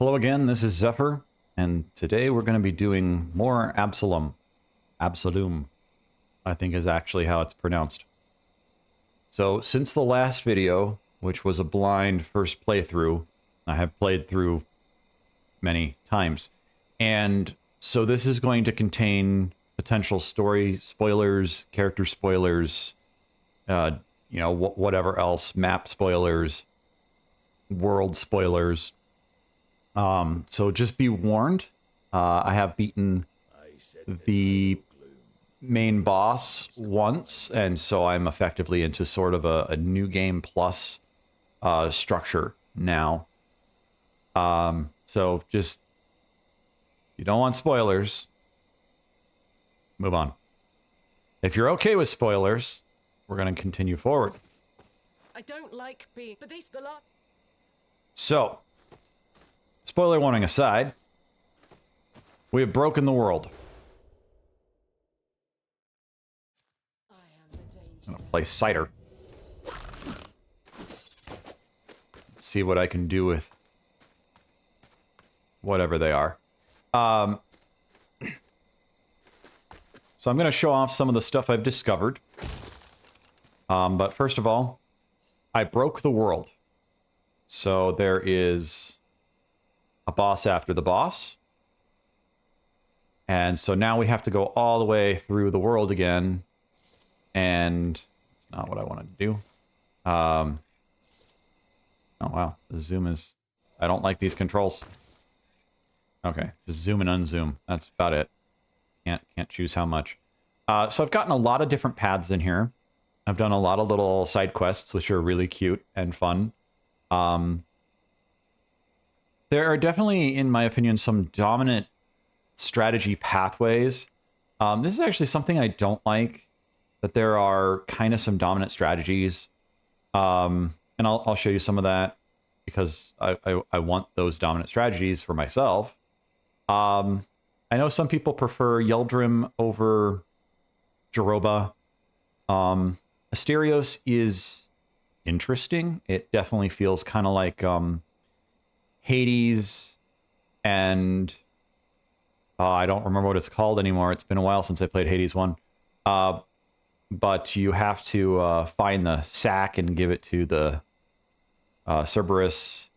Hello again, this is Zephyr, and today we're going to be doing more Absolum. Absolum, I think is actually how it's pronounced. So, since the last video, which was a blind first playthrough, I have played through many times. And so this is going to contain potential story spoilers, character spoilers, uh, whatever else, map spoilers, world spoilers. So just be warned. I have beaten the main boss once, and so I'm effectively into sort of a new game plus structure now. So just, you don't want spoilers, move on. If you're okay with spoilers, we're going to continue forward. I don't like being, but these the lot. So, spoiler warning aside, we have broken the world. I am the danger. I'm going to play Cider. See what I can do with whatever they are. So I'm going to show off some of the stuff I've discovered. But first of all, I broke the world. So there is a boss after the boss. And so now we have to go all the way through the world again. And it's not what I wanted to do. Oh, wow. The zoom is... I don't like these controls. Okay, just zoom and unzoom. That's about it. Can't choose how much. So I've gotten a lot of different paths in here. I've done a lot of little side quests, which are really cute and fun. There are definitely, in my opinion, some dominant strategy pathways. This is actually something I don't like, that there are kind of some dominant strategies. And I'll show you some of that because I want those dominant strategies for myself. I know some people prefer Yeldrim over Jaroba. Asterios is interesting. It definitely feels kind of like Hades and I don't remember what it's called anymore. It's been a while since I played Hades 1. But you have to find the sack and give it to the Cerberus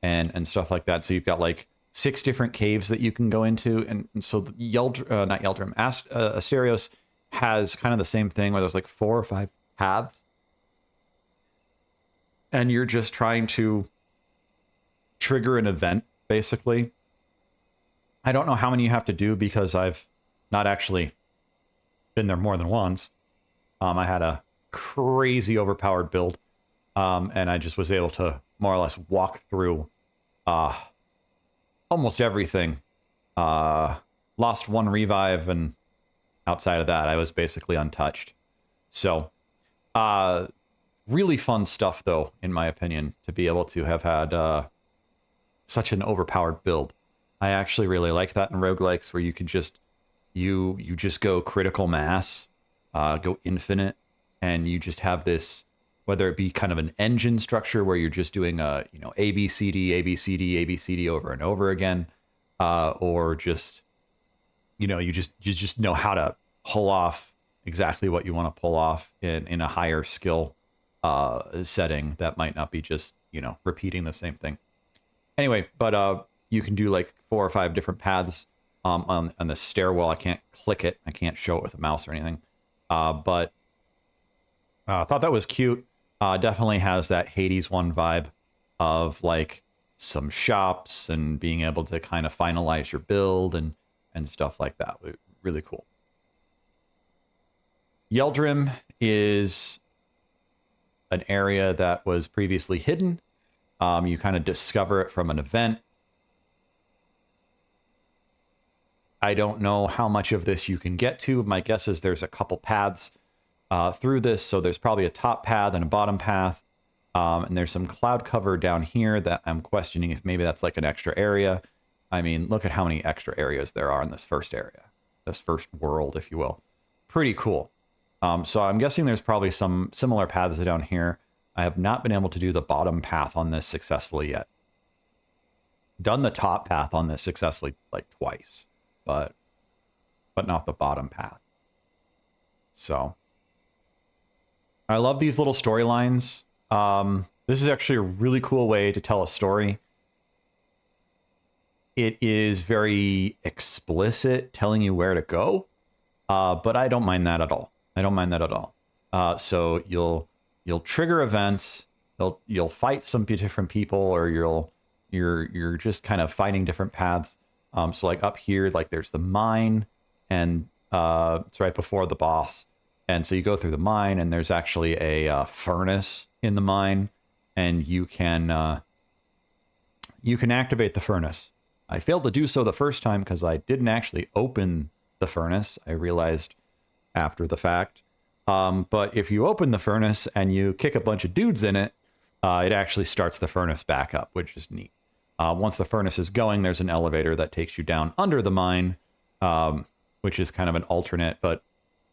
and stuff like that. So you've got like 6 different caves that you can go into, and so not Yeldrim, Asterios has kind of the same thing where there's like 4 or 5 paths, and you're just trying to trigger an event, basically. I don't know how many you have to do because I've not actually been there more than once. I had a crazy overpowered build, and I just was able to more or less walk through almost everything. Lost 1 revive, and outside of that, I was basically untouched. So, really fun stuff, though, in my opinion, to be able to have had such an overpowered build. I actually really like that in roguelikes, where you can just you just go critical mass, go infinite, and you just have this, whether it be kind of an engine structure where you're just doing A B C D A B C D A B C D over and over again, or just you just know how to pull off exactly what you want to pull off in a higher skill setting that might not be just repeating the same thing. Anyway, but you can do like 4 or 5 different paths on the stairwell. I can't click it. I can't show it with a mouse or anything. But I thought that was cute. Definitely has that Hades 1 vibe of like some shops and being able to kind of finalize your build and stuff like that. Really cool. Yeldrim is an area that was previously hidden. You kind of discover it from an event. I don't know how much of this you can get to. My guess is there's a couple paths through this, so there's probably a top path and a bottom path. And there's some cloud cover down here that I'm questioning if maybe that's like an extra area. I mean, look at how many extra areas there are in this first area. This first world, if you will. Pretty cool. So I'm guessing there's probably some similar paths down here. I have not been able to do the bottom path on this successfully yet. done the top path on this successfully like twice, but not the bottom path. So I love these little storylines. This is actually a really cool way to tell a story. It is very explicit, telling you where to go, but I don't mind that at all. I don't mind that at all. So you'll trigger events. You'll fight some different people, or you're just kind of fighting different paths. So like up here, like there's the mine, and it's right before the boss. And so you go through the mine, and there's actually a furnace in the mine, and you can activate the furnace. I failed to do so the first time because I didn't actually open the furnace. I realized after the fact. But if you open the furnace and you kick a bunch of dudes in it, it actually starts the furnace back up, which is neat. Once the furnace is going, there's an elevator that takes you down under the mine, which is kind of an alternate but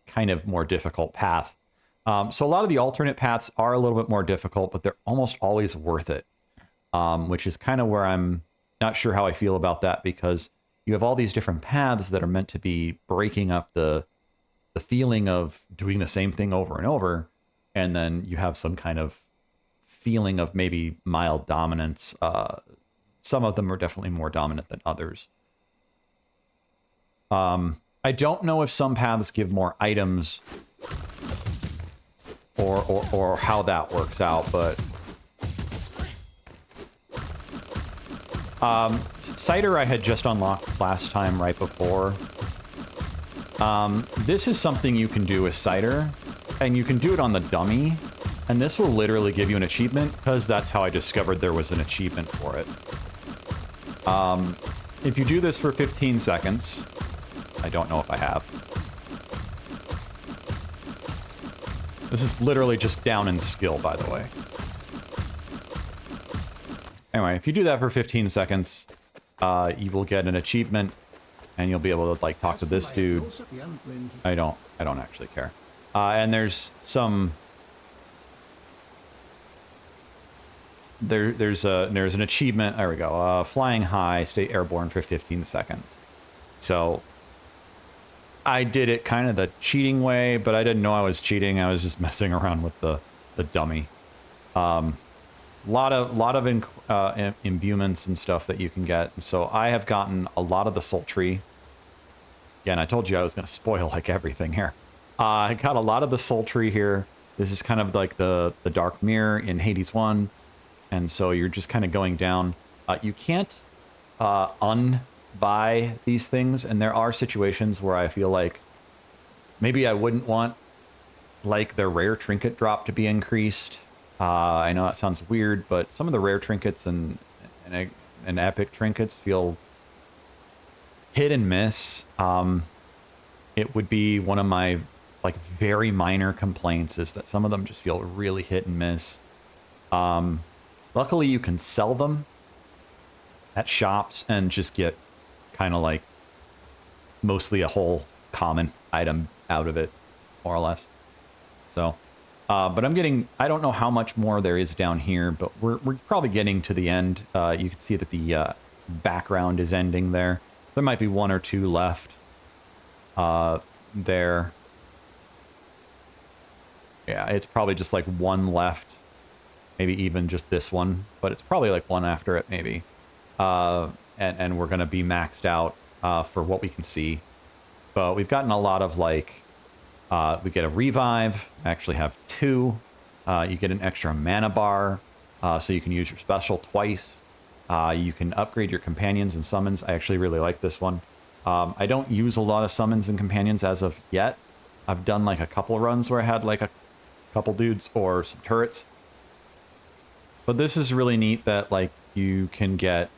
kind of more difficult path. So a lot of the alternate paths are a little bit more difficult, but they're almost always worth it, which is kind of where I'm not sure how I feel about that, because you have all these different paths that are meant to be breaking up the feeling of doing the same thing over and over, and then you have some kind of feeling of maybe mild dominance. Some of them are definitely more dominant than others. I don't know if some paths give more items or how that works out, but Cider I had just unlocked last time right before. This is something you can do with Cider, and you can do it on the dummy, and this will literally give you an achievement, because that's how I discovered there was an achievement for it. If you do this for 15 seconds, I don't know if I have. This is literally just down in skill, by the way. Anyway, if you do that for 15 seconds, you will get an achievement, and you'll be able to like talk to this dude. I don't actually care. And there's some there's an achievement. There we go. Flying high, stay airborne for 15 seconds. So I did it kind of the cheating way, but I didn't know I was cheating. I was just messing around with the dummy. Lot of imbuements and stuff that you can get. And so I have gotten a lot of the sultry. Again, I told you I was going to spoil like everything here. I got a lot of the sultry here. This is kind of like the dark mirror in Hades 1. And so you're just kind of going down. You can't unbuy these things. And there are situations where I feel like maybe I wouldn't want like their rare trinket drop to be increased. I know that sounds weird, but some of the rare trinkets and epic trinkets feel hit and miss. It would be one of my like very minor complaints, is that some of them just feel really hit and miss. Luckily you can sell them at shops and just get kind of like mostly a whole common item out of it, more or less. So but I don't know how much more there is down here, but we're probably getting to the end. You can see that the background is ending there. There might be one or two left there. Yeah, it's probably just like one left. Maybe even just this one, but it's probably like one after it, maybe. And we're going to be maxed out for what we can see. But we've gotten a lot of like... we get a revive. I actually have 2. You get an extra mana bar, so you can use your special twice. You can upgrade your companions and summons. I actually really like this one. I don't use a lot of summons and companions as of yet. I've done like a couple runs where I had like a couple dudes or some turrets. But this is really neat that like you can get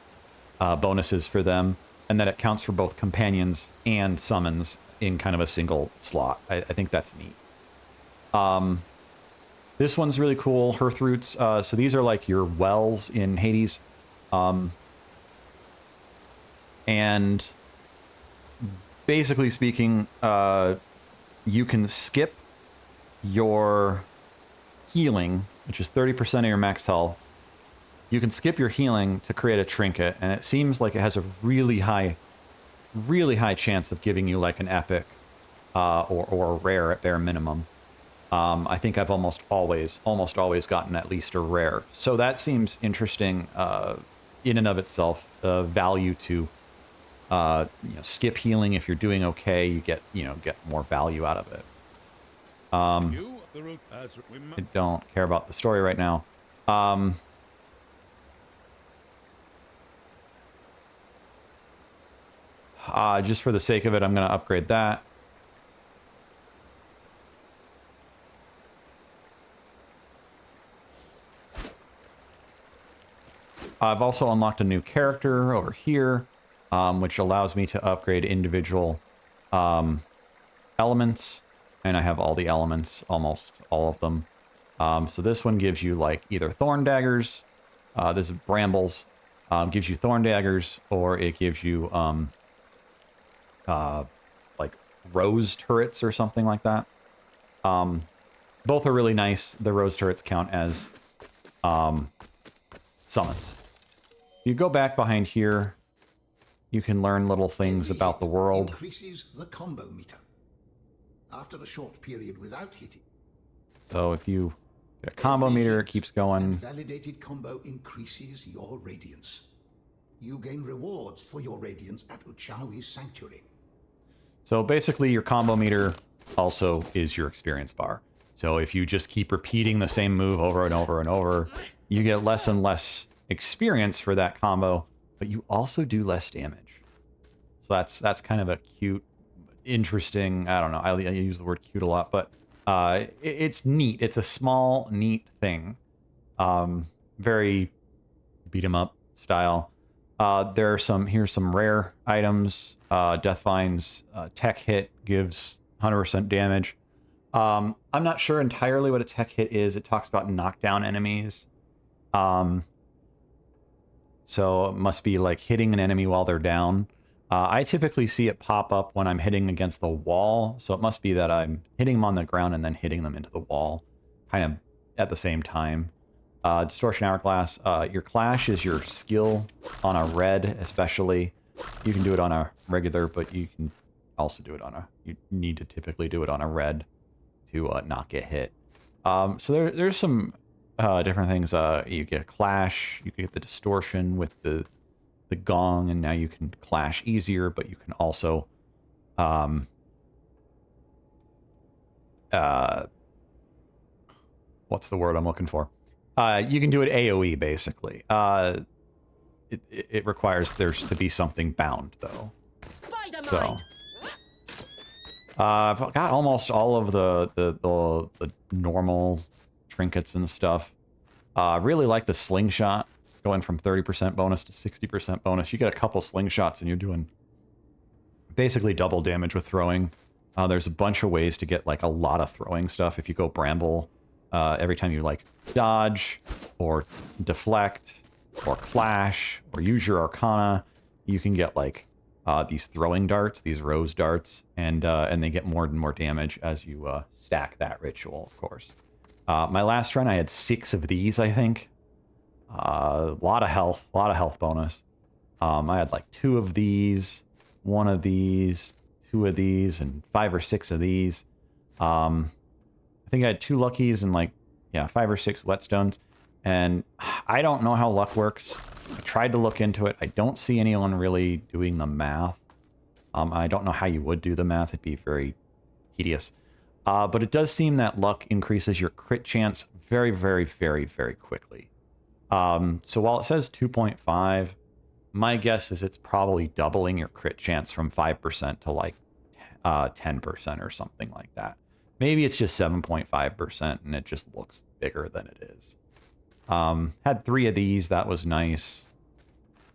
bonuses for them, and that it counts for both companions and summons in kind of a single slot. I think that's neat. This one's really cool. Hearth roots. So these are like your wells in Hades. And basically speaking, you can skip your healing, which is 30% of your max health, you can skip your healing to create a trinket, and it seems like it has a really high chance of giving you like an epic or a rare at bare minimum. I think I've almost always gotten at least a rare. So that seems interesting in and of itself. Value to skip healing if you're doing okay, you get more value out of it. I don't care about the story right now. Just for the sake of it, I'm going to upgrade that. I've also unlocked a new character over here, which allows me to upgrade individual elements, and I have all the elements, almost all of them. So this one gives you like either thorn daggers, this is brambles, gives you thorn daggers, or it gives you like rose turrets or something like that. Both are really nice. The rose turrets count as summons. You go back behind here, you can learn little things about the world. Increases the combo meter. After a short period without hitting. So if you get a combo meter, it keeps going. Validated combo increases your radiance. You gain rewards for your radiance at Uchawi's Sanctuary. So basically your combo meter also is your experience bar. So if you just keep repeating the same move over and over and over, you get less and less experience for that combo, but you also do less damage. So that's kind of a cute, interesting, I don't know, I use the word cute a lot, but it's neat. It's a small, neat thing. Very beat 'em up style. Here's some rare items. Deathvine's tech hit gives 100% damage. I'm not sure entirely what a tech hit is. It talks about knockdown enemies. So it must be like hitting an enemy while they're down. I typically see it pop up when I'm hitting against the wall. So it must be that I'm hitting them on the ground and then hitting them into the wall kind of at the same time. Distortion Hourglass. Your Clash is your skill on a red, especially. You can do it on a regular, but you can also do it on you need to typically do it on a red to not get hit. So there's some different things. You get a Clash, you get the Distortion with the gong, and now you can clash easier, but you can also what's the word I'm looking for? You can do it AoE, basically. It requires there's to be something bound, though. So I've got almost all of the normal trinkets and stuff. Really like the slingshot, going from 30% bonus to 60% bonus. You get a couple slingshots and you're doing basically double damage with throwing. There's a bunch of ways to get like a lot of throwing stuff. If you go bramble, every time you like dodge or deflect or clash or use your arcana, you can get like these throwing darts, these rose darts, and they get more and more damage as you stack that ritual, of course. My last run, I had 6 of these, I think. A lot of health bonus. I had like 2 of these, 1 of these, 2 of these, and 5 or 6 of these. I think I had 2 luckies and like, yeah, 5 or 6 whetstones. And I don't know how luck works. I tried to look into it. I don't see anyone really doing the math. I don't know how you would do the math. It'd be very tedious. But it does seem that luck increases your crit chance very, very, very, very quickly. So while it says 2.5, my guess is it's probably doubling your crit chance from 5% to like 10% or something like that. Maybe it's just 7.5% and it just looks bigger than it is. Had 3 of these. That was nice.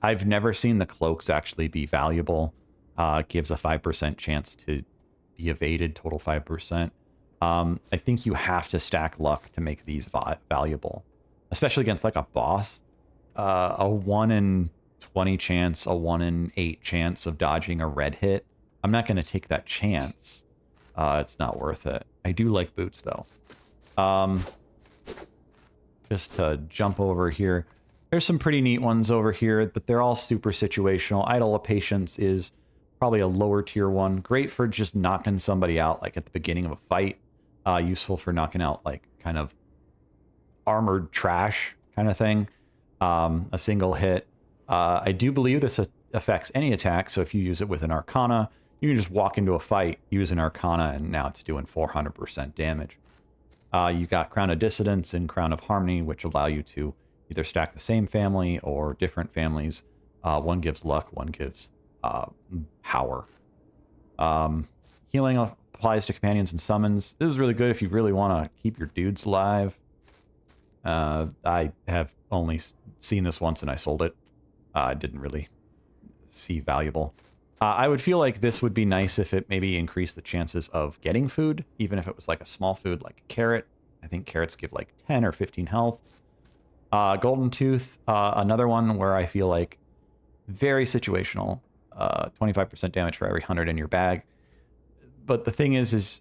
I've never seen the cloaks actually be valuable. Gives a 5% chance to be evaded, total 5%. I think you have to stack luck to make these valuable, especially against like a boss. A 1 in 20 chance, a 1 in 8 chance of dodging a red hit. I'm not going to take that chance. It's not worth it. I do like boots though. Just to jump over here. There's some pretty neat ones over here, but they're all super situational. Idol of Patience is probably a lower tier one. Great for just knocking somebody out, like at the beginning of a fight. Useful for knocking out like kind of armored trash kind of thing. A single hit. I do believe this affects any attack, so if you use it with an Arcana, you can just walk into a fight, use an Arcana, and now it's doing 400% damage. You got Crown of Dissidence and Crown of Harmony, which allow you to either stack the same family or different families. One gives luck, one gives power. Healing applies to companions and summons. This is really good if you really want to keep your dudes alive. I have only seen this once and I sold it. I didn't really see valuable. I would feel like this would be nice if it maybe increased the chances of getting food, even if it was like a small food like a carrot. I think carrots give like 10 or 15 health. Golden Tooth, another one where I feel like very situational. 25% damage for every 100 in your bag. But the thing is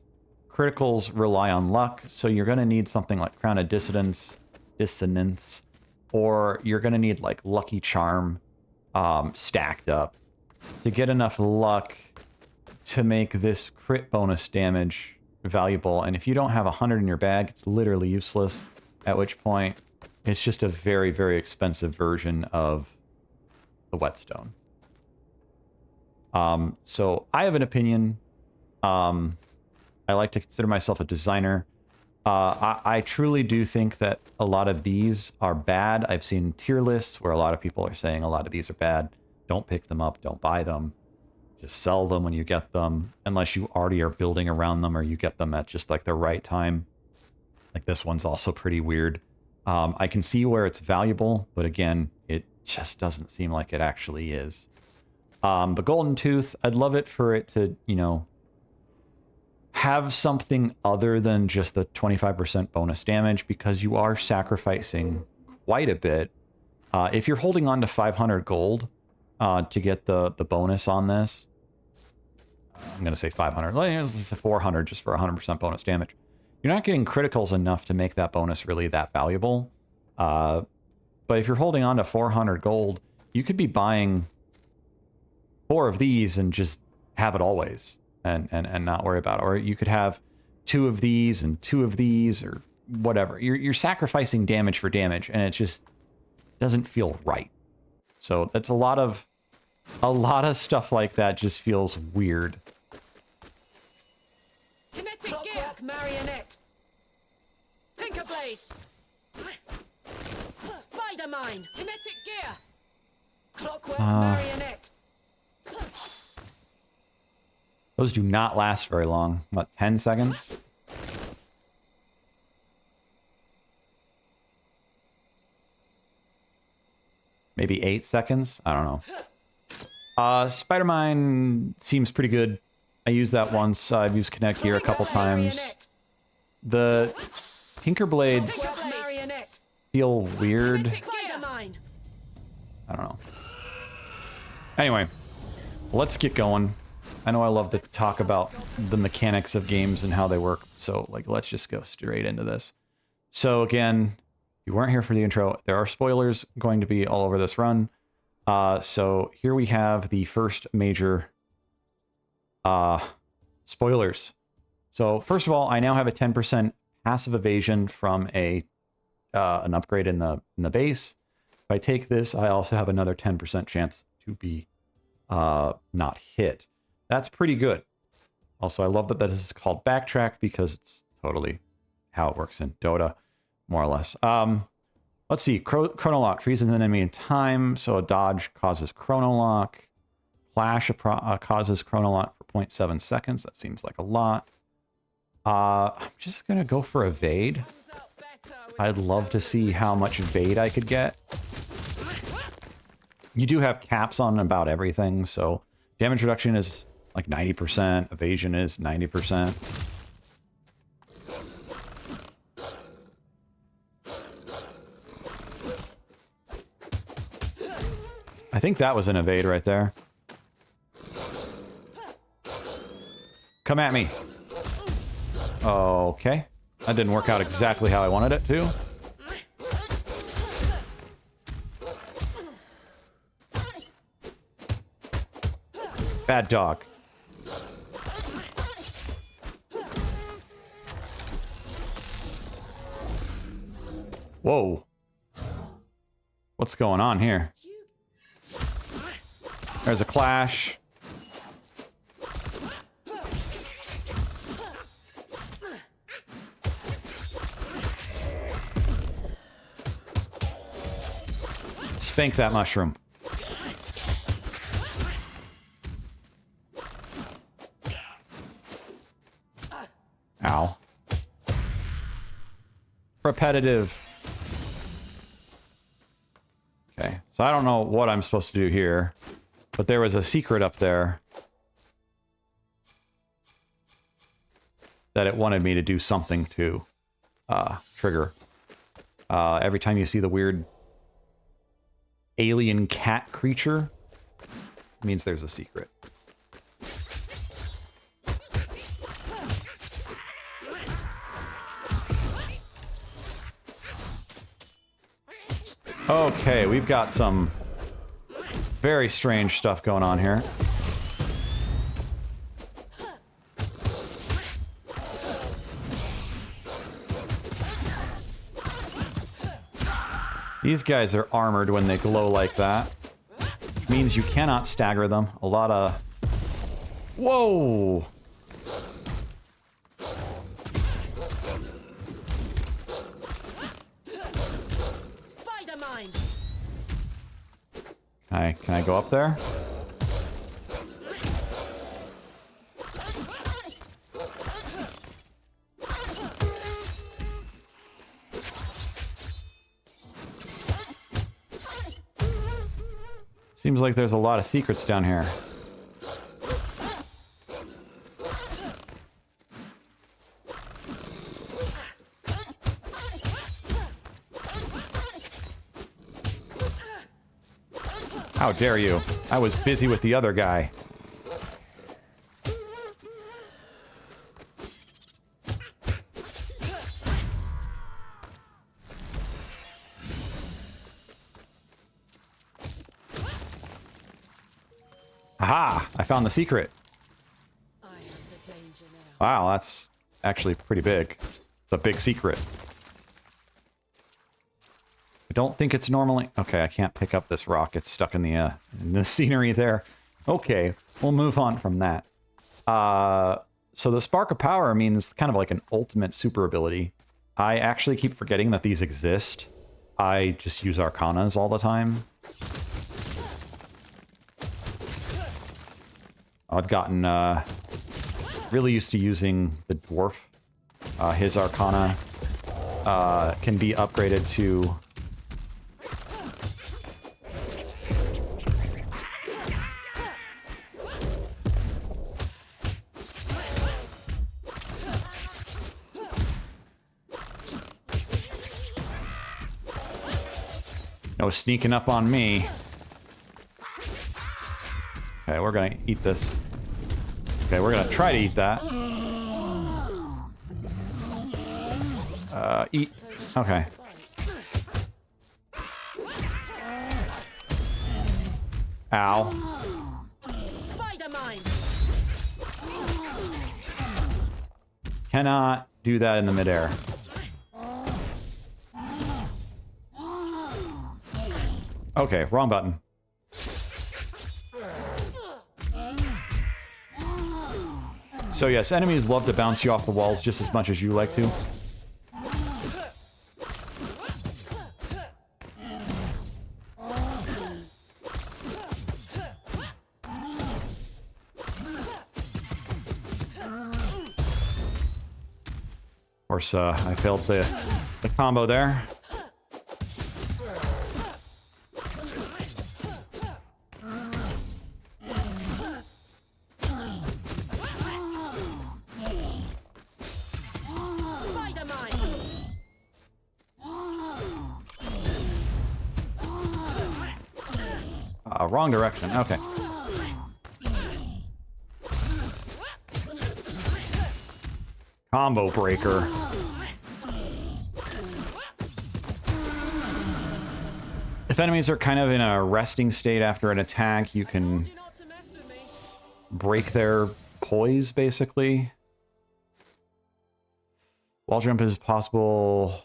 criticals rely on luck, so you're going to need something like Crown of Dissonance, or you're going to need like Lucky Charm stacked up to get enough luck to make this crit bonus damage valuable. And if you don't have 100 in your bag, it's literally useless, at which point it's just a very, very expensive version of the Whetstone. So I have an opinion. I like to consider myself a designer. I truly do think that a lot of these are bad. I've seen tier lists where a lot of people are saying a lot of these are bad. Don't pick them up. Don't buy them. Just sell them when you get them, unless you already are building around them or you get them at just like the right time. Like this one's also pretty weird. I can see where it's valuable, but again, it just doesn't seem like it actually is. But Golden Tooth, I'd love it for it to, you know, have something other than just the 25% bonus damage, because you are sacrificing quite a bit. If you're holding on to 500 gold to get the bonus on this, I'm going to say 500. Let's say 400 just for 100% bonus damage. You're not getting criticals enough to make that bonus really that valuable. But if you're holding on to 400 gold, you could be buying 4 of these and just have it always and not worry about it. Or you could have 2 of these and 2 of these or whatever. You're sacrificing damage for damage, and it just doesn't feel right. So that's a lot of stuff like that just feels weird. Kinetic gear! Marionette! Tinkerblade! Spider mine! Kinetic gear! Clockwork marionette! Those do not last very long. What, 10 seconds? Maybe 8 seconds? I don't know. Spider Mine seems pretty good. I used that once. I've used Connect Gear a couple times. The Tinkerblades feel weird. I don't know. Anyway, let's get going. I know I love to talk about the mechanics of games and how they work, so like let's just go straight into this. So again, if you weren't here for the intro, there are spoilers going to be all over this run. So here we have the first major spoilers. So first of all, I now have a 10% passive evasion from an upgrade in the base. If I take this, I also have another 10% chance to be not hit. That's pretty good. Also, I love that this is called backtrack because it's totally how it works in Dota, more or less. Let's see. Chrono Lock freezes an enemy in time, so a dodge causes Chrono Lock. Clash causes Chrono Lock for 0.7 seconds. That seems like a lot. I'm just going to go for Evade. I'd love to see how much Evade I could get. You do have caps on about everything, so damage reduction is like 90%. Evasion is 90%. I think that was an evade right there. Come at me. Okay. That didn't work out exactly how I wanted it to. Bad dog. Whoa. What's going on here? There's a clash. Spank that mushroom. Ow. Repetitive. Okay, so I don't know what I'm supposed to do here, but there was a secret up there that it wanted me to do something to trigger. Every time you see the weird alien cat creature, it means there's a secret. Okay, we've got some very strange stuff going on here. These guys are armored when they glow like that, which means you cannot stagger them. A lot of... Whoa! Can I go up there? Seems like there's a lot of secrets down here. How dare you? I was busy with the other guy. Aha! I found the secret. I am the danger now. Wow, that's actually pretty big. It's a big secret. I don't think it's normally... Okay, I can't pick up this rock. It's stuck in the scenery there. Okay, we'll move on from that. So the Spark of Power means kind of like an ultimate super ability. I actually keep forgetting that these exist. I just use Arcanas all the time. I've gotten really used to using the Dwarf. His Arcana can be upgraded to... No sneaking up on me. Okay, we're gonna eat this. Okay, we're gonna try to eat that. Eat. Okay. Ow. Spider mine. Cannot do that in the midair. Okay, wrong button. So yes, enemies love to bounce you off the walls just as much as you like to. Of course, I failed the combo there. Spider mine. Wrong direction. Okay. Combo breaker. If enemies are kind of in a resting state after an attack, you can Told you not to mess with me. break their poise, basically. Wall jump is possible.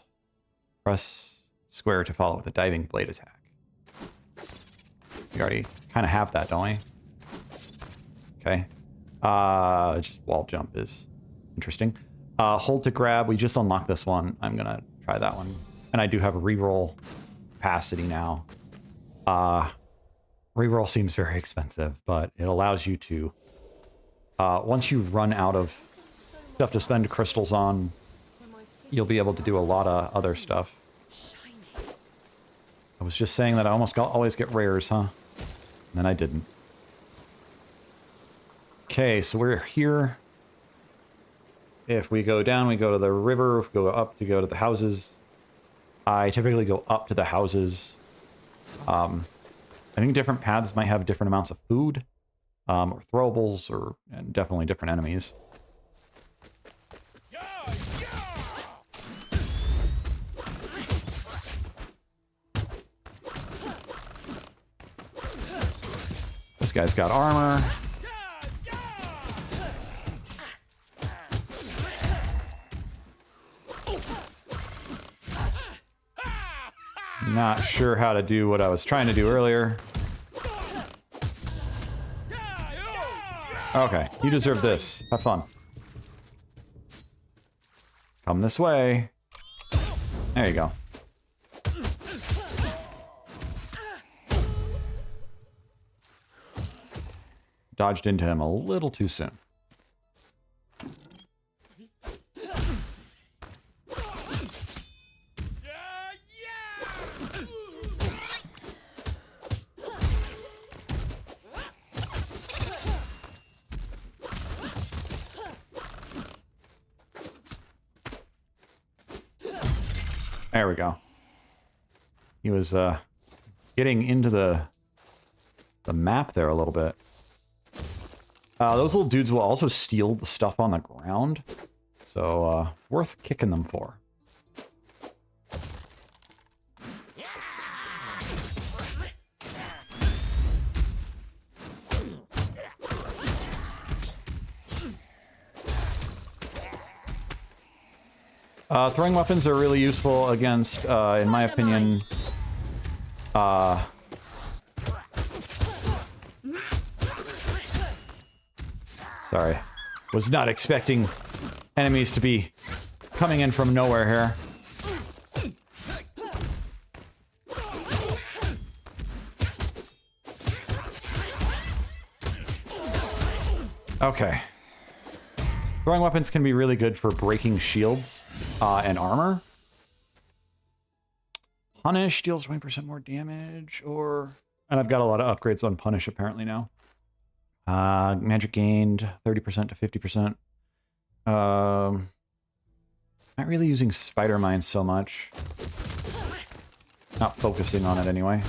Press square to follow with a diving blade attack. We already kind of have that, don't we? Okay. Just wall jump is interesting. Hold to grab. We just unlocked this one. I'm going to try that one. And I do have a reroll capacity now. Reroll seems very expensive, but it allows you to, once you run out of stuff to spend crystals on, you'll be able to do a lot of other stuff. I was just saying that I always get rares, huh? And then I didn't. Okay, so we're here. If we go down, we go to the river. If we go up to go to the houses. I typically go up to the houses. I think different paths might have different amounts of food, or throwables, or and definitely different enemies. This guy's got armor. Not sure how to do what I was trying to do earlier. Okay, you deserve this. Have fun. Come this way. There you go. Dodged into him a little too soon. There we go. He was getting into the map there a little bit. Those little dudes will also steal the stuff on the ground, so worth kicking them for. Throwing weapons are really useful against, in my opinion, sorry. Was not expecting enemies to be coming in from nowhere here. Okay. Throwing weapons can be really good for breaking shields and armor. Punish deals 20% more damage, or... And I've got a lot of upgrades on Punish apparently now. Magic gained 30% to 50%. Not really using Spider Mine so much. Not focusing on it anyway.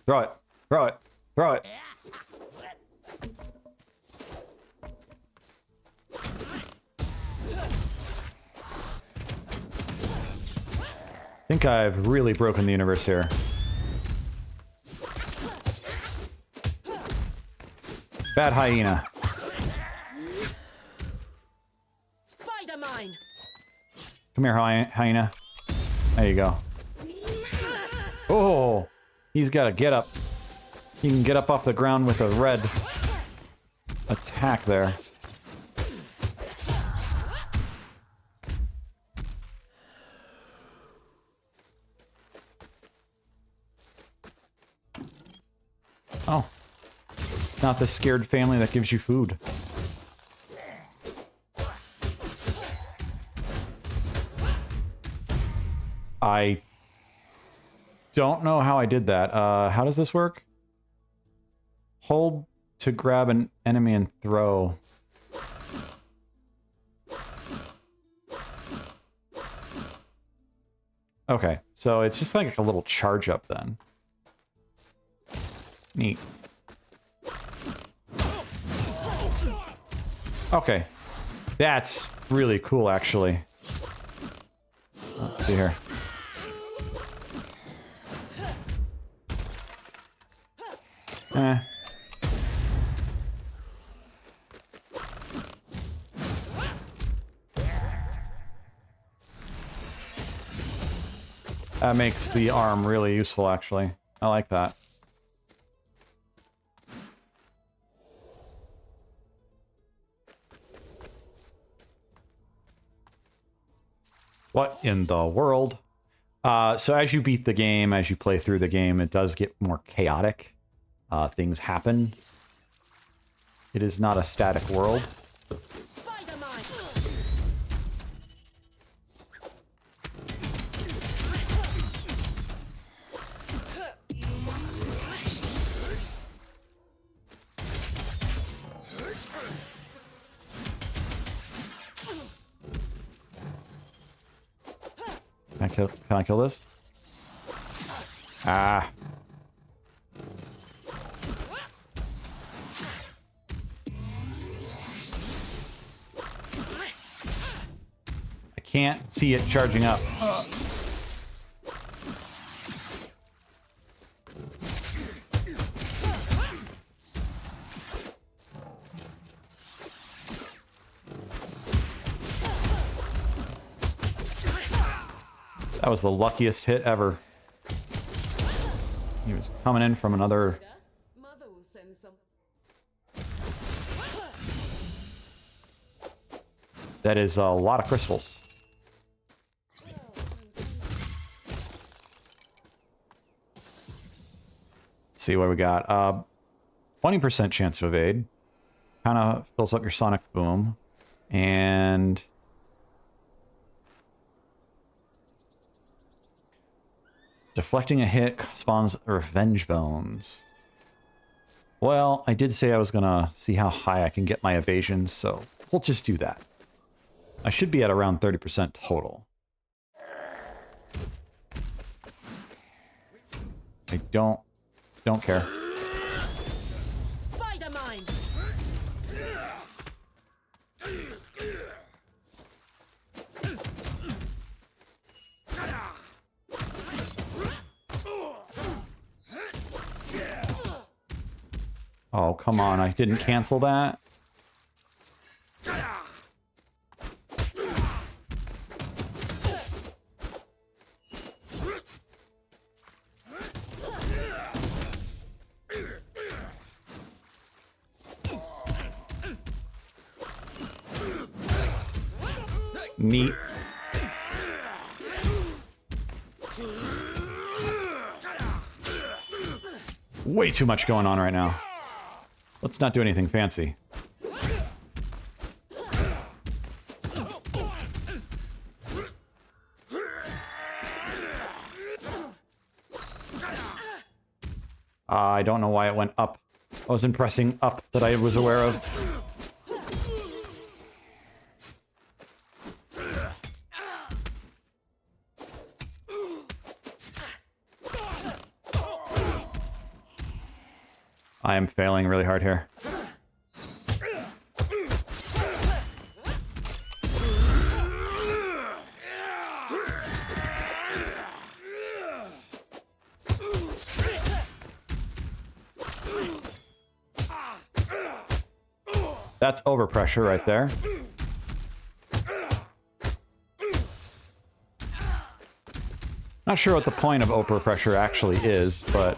Throw it. Throw it. Throw it. I think I've really broken the universe here. Bad hyena. Spider mine. Come here, hyena. There you go. Oh, he's got to get up. He can get up off the ground with a red attack there. Oh. It's not the scared family that gives you food. I don't know how I did that. How does this work? Hold to grab an enemy and throw. Okay, so it's just like a little charge up then. Neat. Okay. That's really cool, actually. Let's see here. Eh. That makes the arm really useful, actually. I like that. What in the world? So as you beat the game, as you play through the game, it does get more chaotic. Things happen. It is not a static world. Spider mine. Can I kill this? Ah. I can't see it charging up. That was the luckiest hit ever. He was coming in from another... Mother will send some. That is a lot of crystals. Let's see what we got. 20% chance to evade. Kind of fills up your sonic boom. And... deflecting a hit spawns revenge bones. Well, I did say I was gonna see how high I can get my evasion, so we'll just do that. I should be at around 30% total. I don't care. Spider mine. Oh, come on, I didn't cancel that? Neat. Way too much going on right now. Let's not do anything fancy. I don't know why it went up. I wasn't pressing up that I was aware of. I am failing really hard here. That's overpressure right there. Not sure what the point of overpressure actually is, but...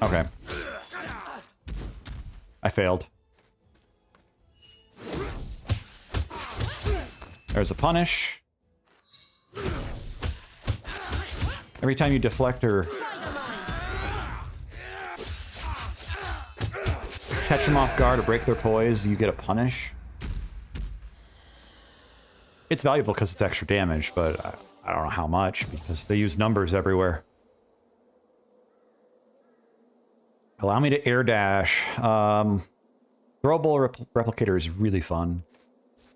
okay. I failed. There's a punish. Every time you deflect or catch them off guard or break their poise, you get a punish. It's valuable because it's extra damage, but I don't know how much, because they use numbers everywhere. Allow me to air dash. Throwable replicator is really fun,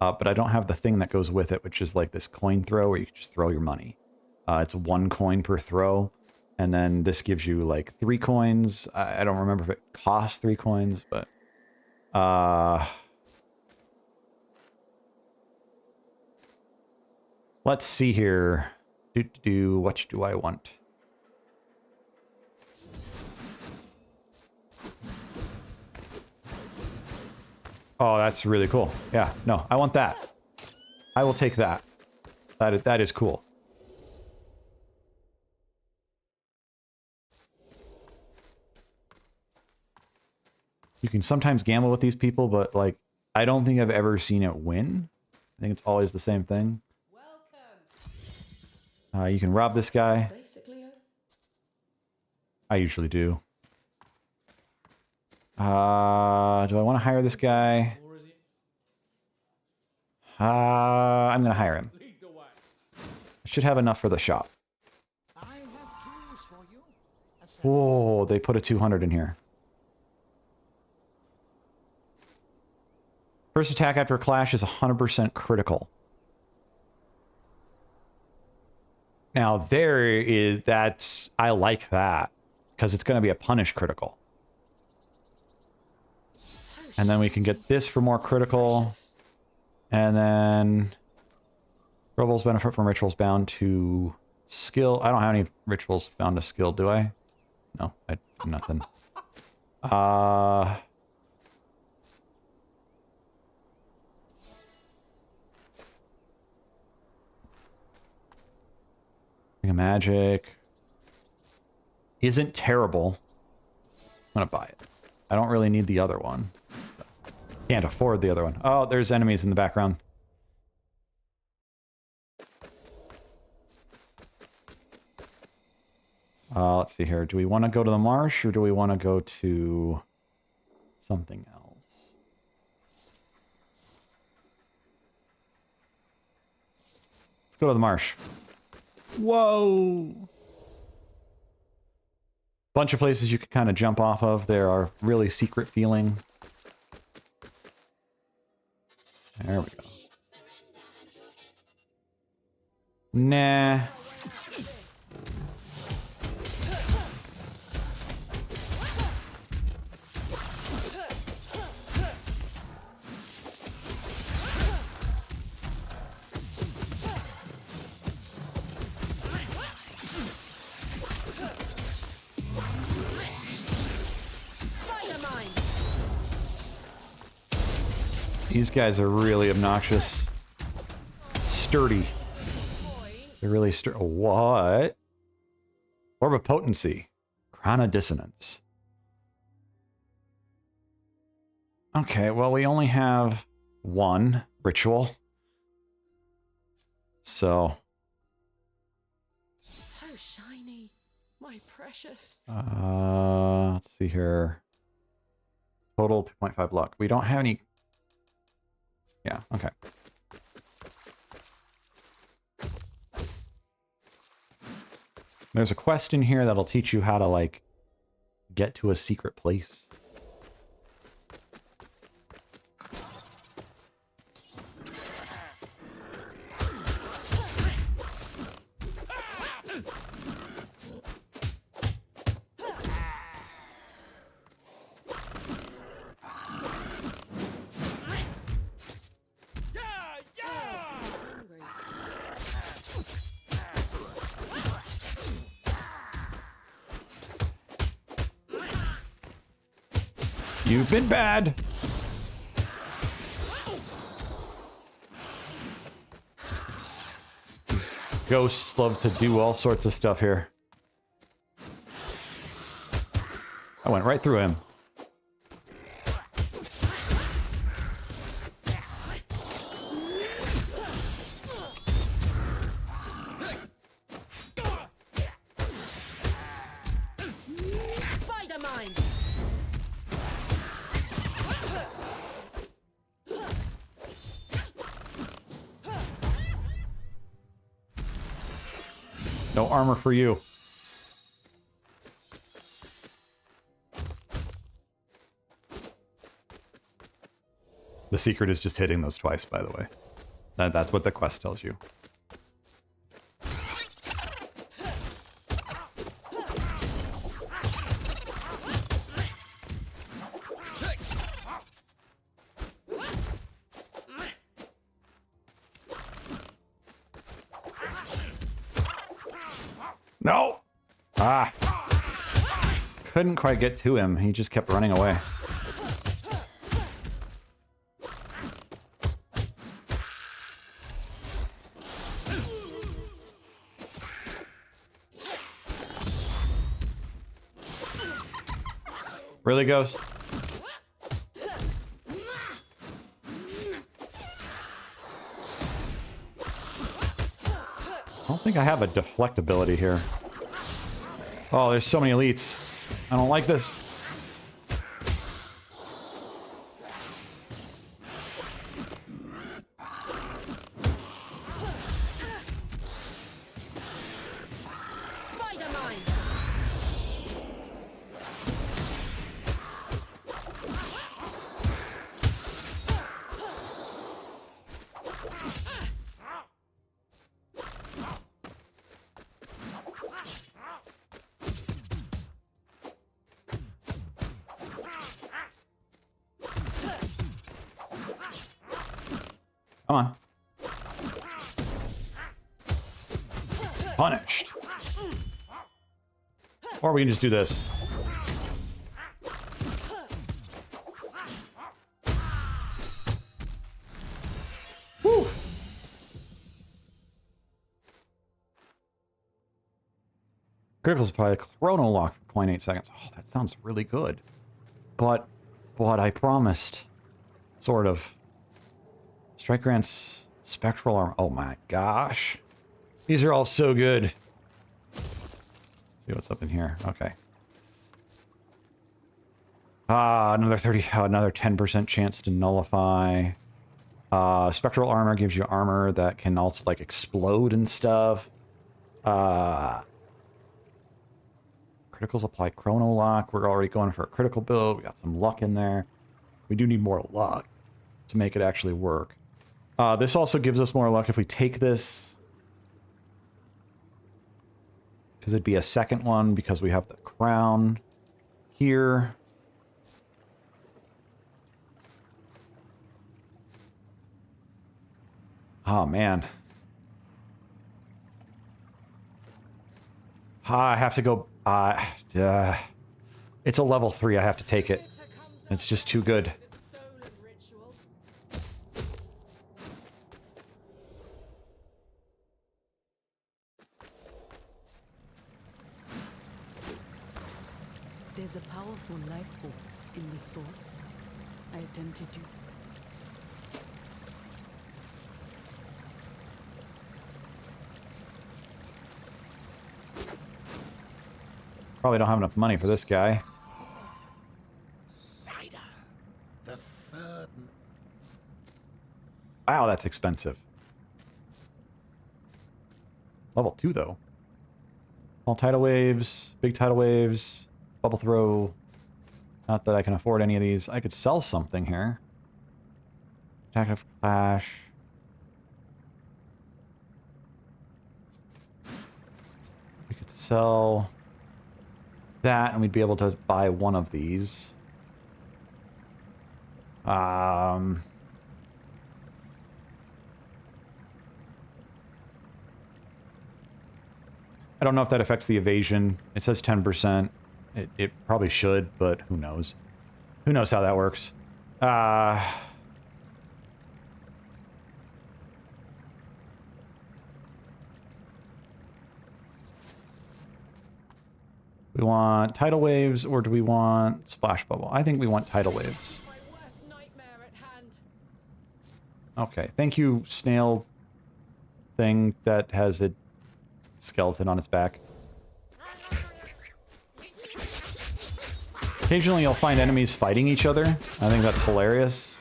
but I don't have the thing that goes with it, which is like this coin throw where you can just throw your money. It's 1 coin per throw, and then this gives you like 3 coins. I don't remember if it costs 3 coins, but Let's see here. What do I want? Oh, that's really cool. Yeah, no, I want that. I will take that. That is cool. You can sometimes gamble with these people, but like, I don't think I've ever seen it win. I think it's always the same thing. You can rob this guy. Basically, I usually do. Do I want to hire this guy? I'm going to hire him. I should have enough for the shop. I have tools for you. Oh, they put a 200 in here. First attack after a clash is 100% critical. Now I like that, because it's going to be a punish critical. And then we can get this for more critical. And then rebels benefit from rituals bound to skill. I don't have any rituals bound to skill, do I? No, I do nothing. Ring of Magic isn't terrible. I'm gonna buy it. I don't really need the other one. Can't afford the other one. Oh, there's enemies in the background. Let's see here. Do we want to go to the marsh, or do we want to go to something else? Let's go to the marsh. Whoa! Bunch of places you could kind of jump off of. There are really secret feeling. There we go. Nah. These guys are really obnoxious. Sturdy. They're really sturdy. What? Orb of Potency. Crown of Dissonance. Okay, well, we only have one ritual. So. so shiny, my precious. Let's see here. Total 2.5 luck. We don't have any. Yeah, okay. There's a quest in here that'll teach you how to, like, get to a secret place. You've been bad. Ghosts love to do all sorts of stuff here. I went right through him. No armor for you. The secret is just hitting those twice, by the way. That's what the quest tells you. No! Ah! Couldn't quite get to him. He just kept running away. Really, Ghost? I don't think I have a deflect ability here. Oh, there's so many elites. I don't like this. Spider mine. Come on. Punished. Or we can just do this. Woo. Critical supply, chrono lock for 0.8 seconds. Oh, that sounds really good. But I promised. Sort of. Strike grants spectral armor. Oh my gosh. These are all so good. See what's up in here. Okay. Another 10% chance to nullify. Spectral armor gives you armor that can also like explode and stuff. Criticals apply chrono lock. We're already going for a critical build. We got some luck in there. We do need more luck to make it actually work. This also gives us more luck if we take this. Because it'd be a second one because we have the crown here. Oh, man. I have to go... it's a level 3. I have to take it. It's just too good. There's a powerful life force in the source. I attempted to. Probably don't have enough money for this guy. Cider. The third. Wow, that's expensive. Level 2, though. Small tidal waves, big tidal waves, bubble throw. Not that I can afford any of these. I could sell something here. Attack of Clash. We could sell that, and we'd be able to buy one of these. I don't know if that affects the evasion. It says 10%. It probably should, but who knows? Who knows how that works? We want tidal waves, or do we want splash bubble? I think we want tidal waves. My worst nightmare at hand. Okay, thank you, snail thing that has a skeleton on its back. Occasionally you'll find enemies fighting each other. I think that's hilarious.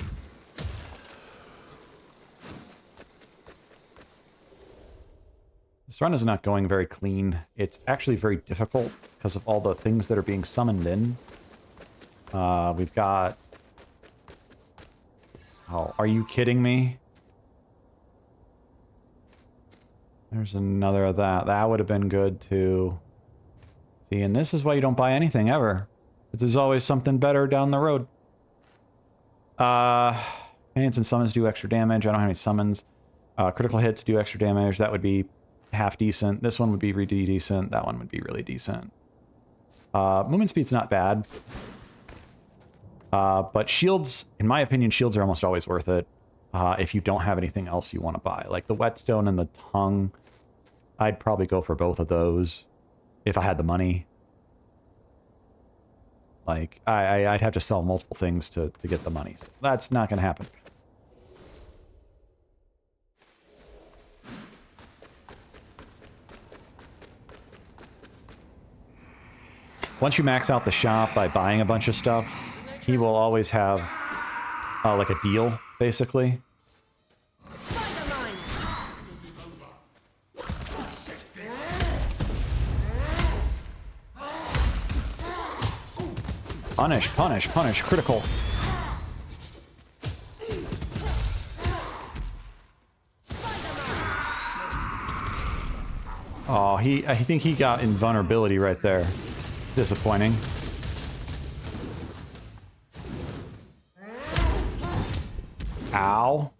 This run is not going very clean. It's actually very difficult because of all the things that are being summoned in. We've got... Oh, are you kidding me? There's another of that. That would have been good too. See, and this is why you don't buy anything ever. There's always something better down the road. Companions and summons do extra damage. I don't have any summons. Critical hits do extra damage. That would be half decent. This one would be really decent. That one would be really decent. Movement speed's not bad. But shields, in my opinion, shields are almost always worth it. If you don't have anything else you want to buy. Like the whetstone and the tongue, I'd probably go for both of those if I had the money. Like, I'd have to sell multiple things to get the money. So that's not going to happen. Once you max out the shop by buying a bunch of stuff, he will always have like a deal, basically. Spider mine. Punish, punish, punish, critical. Oh, I think he got invulnerability right there. Disappointing. Ow.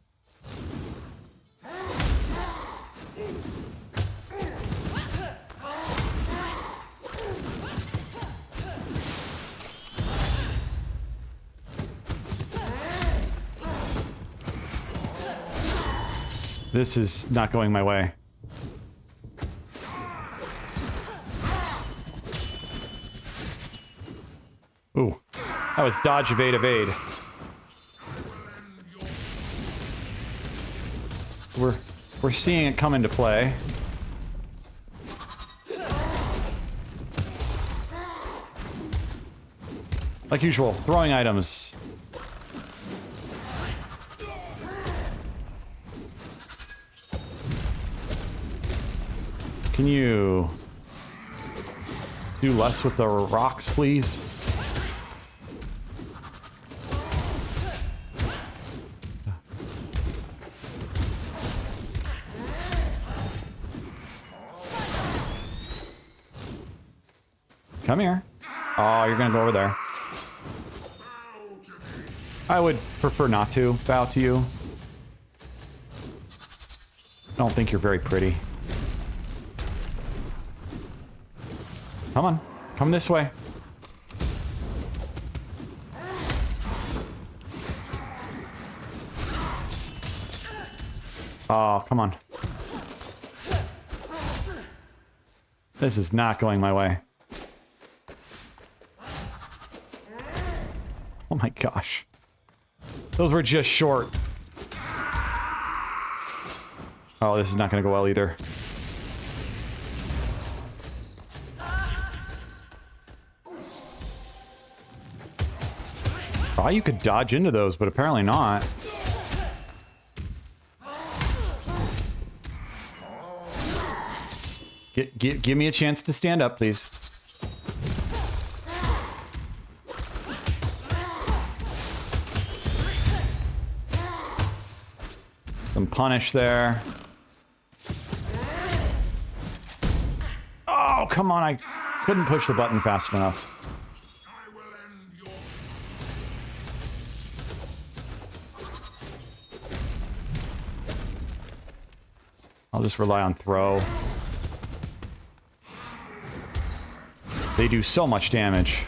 This is not going my way. Ooh, that was dodge, evade, evade. We're seeing it come into play. Like usual, throwing items. Can you do less with the rocks, please? Come here. Oh, you're gonna go over there. I would prefer not to bow to you. I don't think you're very pretty. Come on. Come this way. Oh, come on. This is not going my way. Oh my gosh. Those were just short. Oh, this is not going to go well either. Oh, you could dodge into those, but apparently not. Give me a chance to stand up, please. Some punish there. Oh, come on. I couldn't push the button fast enough. I'll just rely on throw. They do so much damage.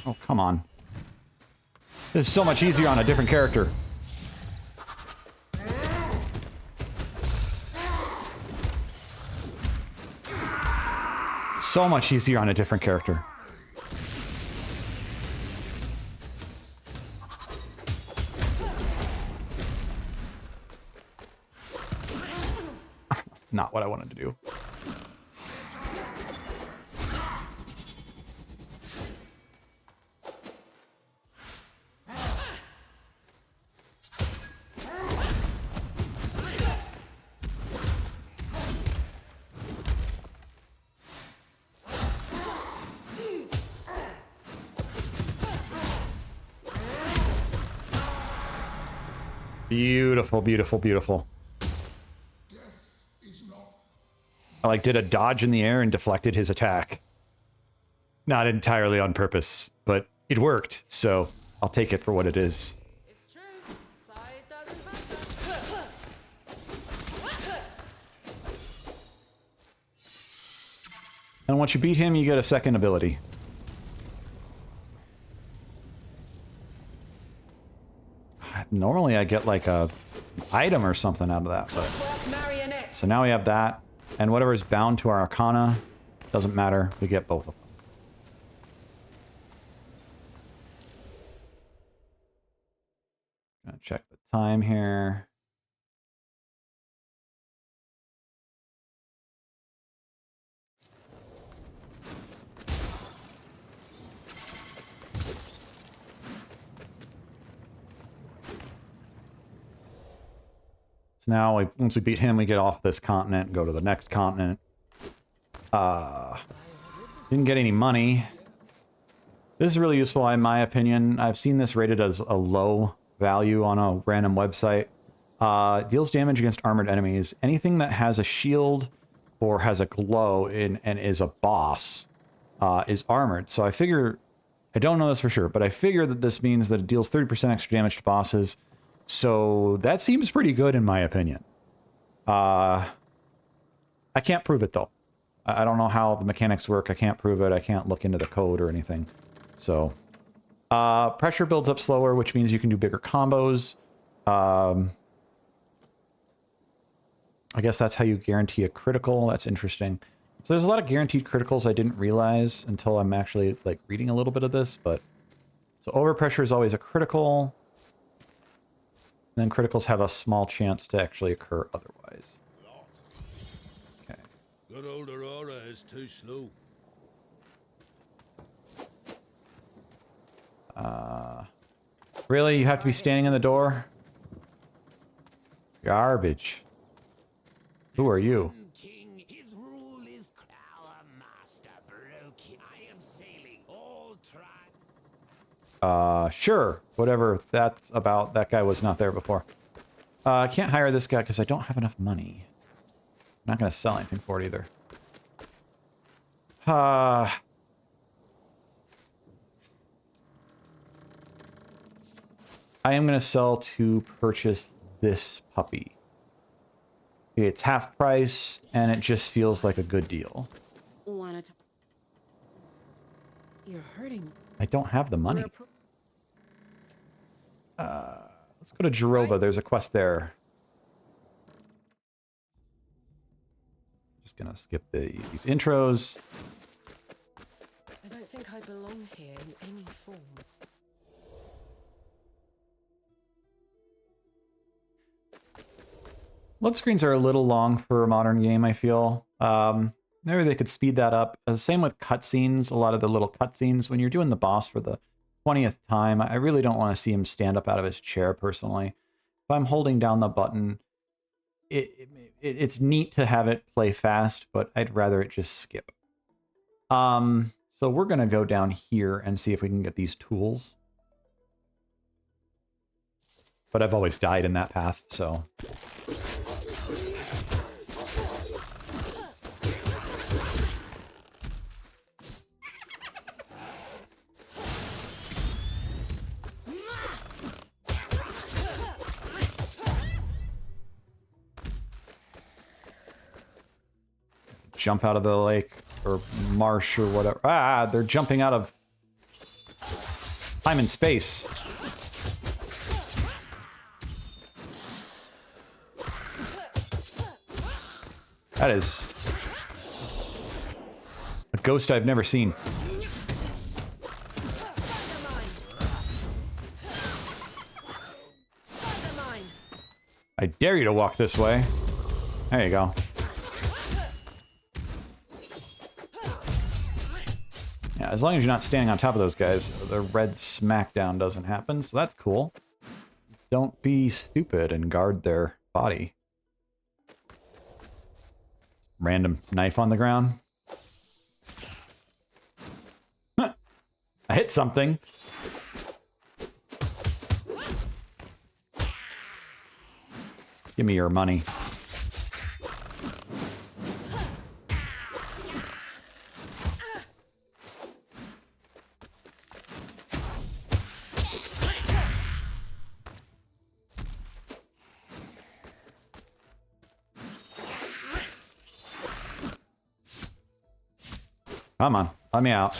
Oh, come on. This is so much easier on a different character. So much easier on a different character. Not what I wanted to do. Beautiful, beautiful, beautiful. I like did a dodge in the air and deflected his attack. Not entirely on purpose, but it worked, so I'll take it for what it is. It's true. Size doesn't matter. And once you beat him, you get a second ability. Normally I get like a item or something out of that, but... Marionette. So now we have that, and whatever is bound to our Arcana, doesn't matter, we get both of them. Gonna check the time here. So now, once we beat him, we get off this continent and go to the next continent. Didn't get any money. This is really useful, in my opinion. I've seen this rated as a low value on a random website. Deals damage against armored enemies. Anything that has a shield or has a glow and is a boss is armored. So I figure, I don't know this for sure, but I figure that this means that it deals 30% extra damage to bosses. So that seems pretty good in my opinion. I can't prove it though. I don't know how the mechanics work. I can't prove it. I can't look into the code or anything. So, pressure builds up slower, which means you can do bigger combos. I guess that's how you guarantee a critical. That's interesting. So there's a lot of guaranteed criticals I didn't realize until I'm actually like reading a little bit of this, but so overpressure is always a critical. And then criticals have a small chance to actually occur otherwise. Okay. Good old Aurora is too slow. Really? You have to be standing in the door? Garbage. Who are you? King, his rule is our master broke. I am sailing all try. Sure. Whatever that's about. That guy was not there before. I can't hire this guy because I don't have enough money. I'm not going to sell anything for it either. I am going to sell to purchase this puppy. It's half price, and it just feels like a good deal. Wanna talk? You're hurting. I don't have the money. Let's go to Jeroba. There's a quest there. Just going to skip these intros. I don't think I belong here in any form. Load screens are a little long for a modern game, I feel. Maybe they could speed that up. Same with cutscenes. A lot of the little cutscenes, when you're doing the boss for the 20th time, I really don't want to see him stand up out of his chair, personally. If I'm holding down the button, it's neat to have it play fast, but I'd rather it just skip. So we're going to go down here and see if we can get these tools. But I've always died in that path, so... Jump out of the lake or marsh or whatever. Ah, they're jumping out of time and space. That is a ghost I've never seen. I dare you to walk this way. There you go. Yeah, as long as you're not standing on top of those guys, the red smackdown doesn't happen, so that's cool. Don't be stupid and guard their body. Random knife on the ground. Huh. I hit something. Give me your money. Come on, let me out.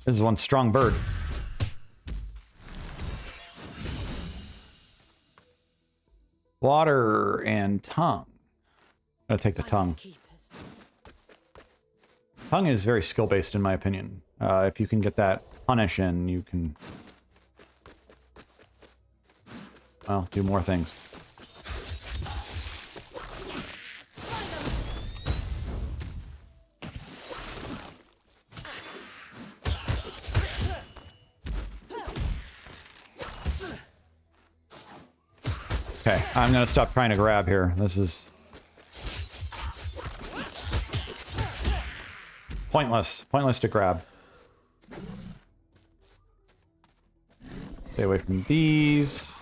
This is one strong bird. Water and tongue. I'm gonna take the tongue. Keepers. Tongue is very skill-based in my opinion. If you can get that punish in, you can, well, do more things. Okay, I'm gonna stop trying to grab here. This is pointless. Pointless to grab. Stay away from these.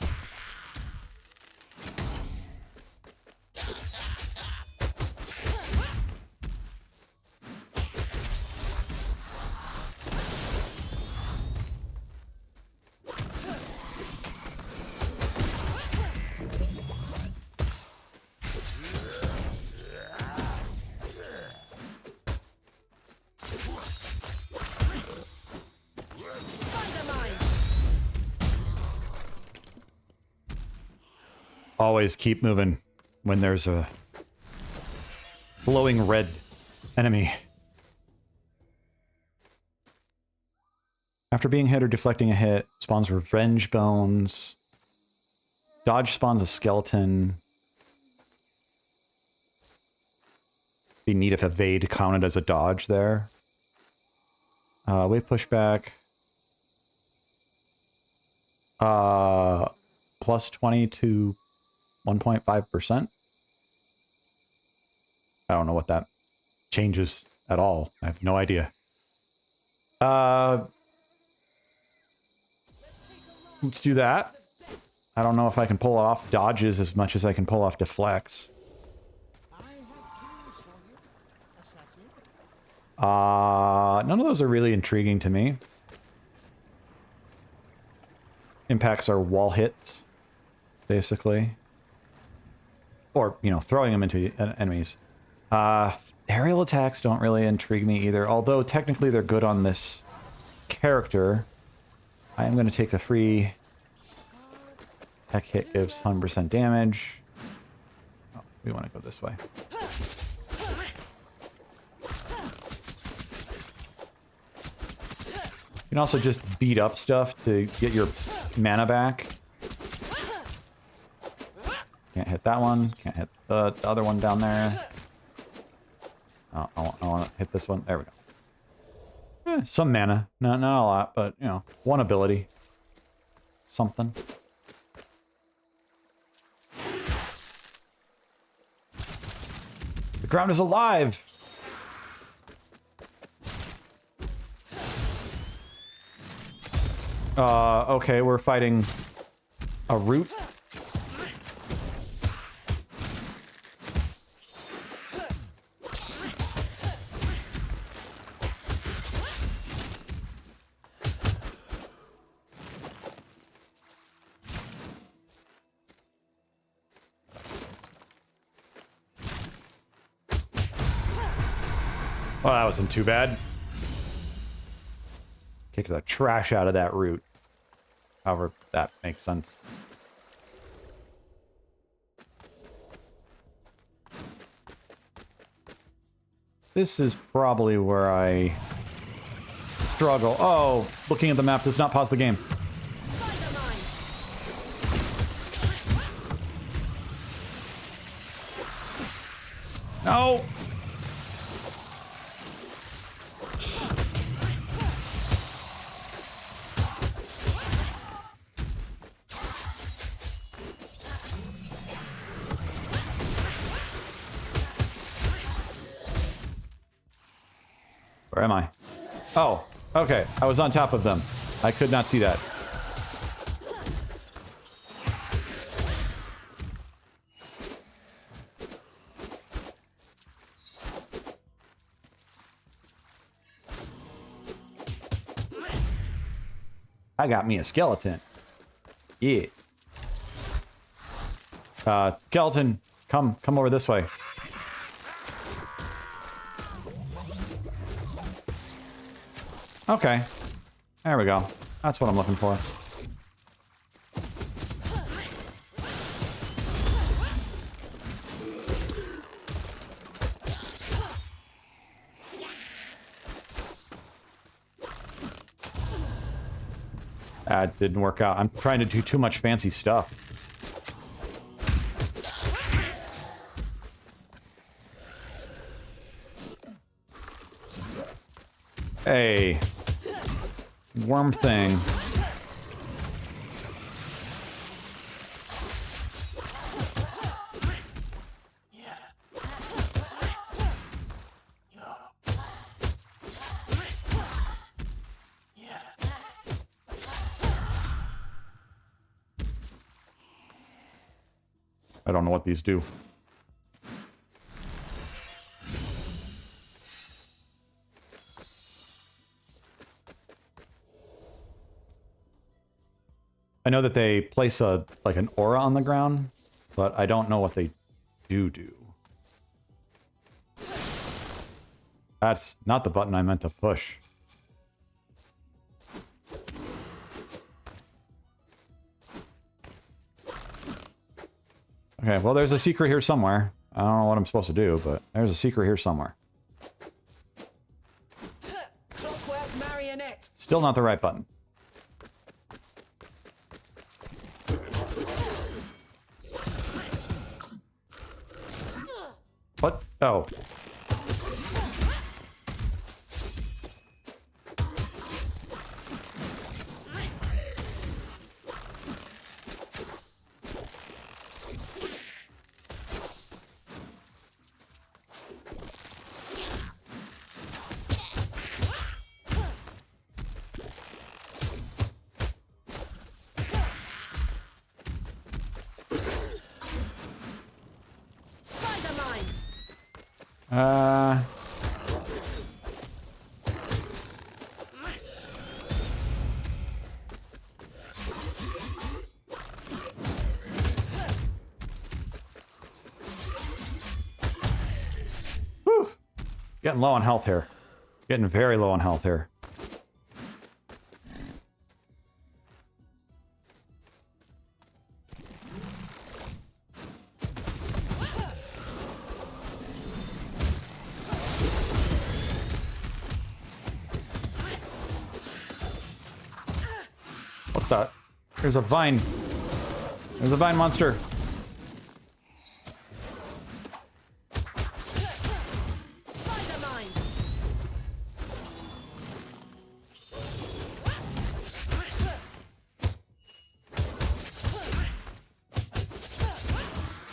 Always keep moving when there's a glowing red enemy. After being hit or deflecting a hit, spawns revenge bones. Dodge spawns a skeleton. Be neat if evade counted as a dodge there. Wave pushback. Plus 20 to 1.5%. I don't know what that changes at all. I have no idea. Let's do that. I don't know if I can pull off dodges as much as I can pull off deflects. None of those are really intriguing to me. Impacts are wall hits, basically. Or, you know, throwing them into enemies. Aerial attacks don't really intrigue me either, although technically they're good on this character. I am going to take the free tech hit gives 100% damage. Oh, we want to go this way. You can also just beat up stuff to get your mana back. Can't hit that one. Can't hit the other one down there. Oh, I want to hit this one. There we go. Some mana. Not a lot, but, you know, one ability. Something. The ground is alive! Okay, we're fighting a root. Well, that wasn't too bad. Kick the trash out of that root. However, that makes sense. This is probably where I struggle. Oh, looking at the map does not pause the game. No! Where am I? Oh, okay. I was on top of them. I could not see that. I got me a skeleton. Yeah. Skeleton, come over this way. Okay. There we go. That's what I'm looking for. That didn't work out. I'm trying to do too much fancy stuff. Hey. Worm thing. I don't know what these do. I know that they place like an aura on the ground, but I don't know what they do. That's not the button I meant to push. Okay, well, there's a secret here somewhere. I don't know what I'm supposed to do, but there's a secret here somewhere. Clockwork marionette. Still not the right button. What? Oh. Whew. Getting low on health here. Getting very low on health here. What's that? There's a vine. There's a vine monster.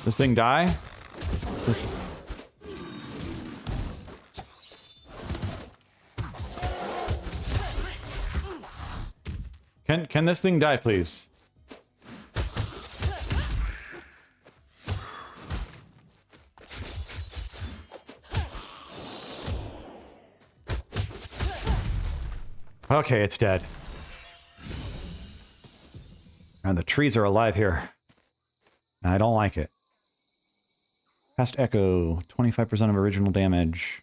This thing die? This... Can this thing die, please? Okay, it's dead. And the trees are alive here. And I don't like it. Past Echo, 25% of original damage.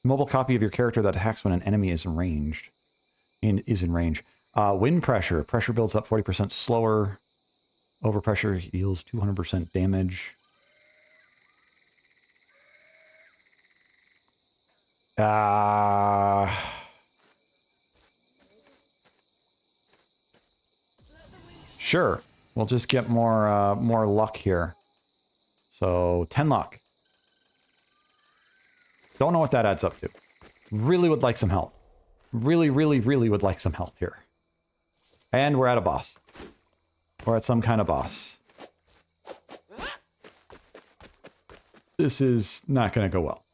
Mobile copy of your character that hacks when an enemy is in range. Wind pressure. Pressure builds up 40% slower. Overpressure deals 200% damage. Sure. We'll just get more luck here. So, 10 luck. Don't know what that adds up to. Really would like some help. Really, really, really would like some help here. And we're at a boss. We're at some kind of boss. This is not going to go well.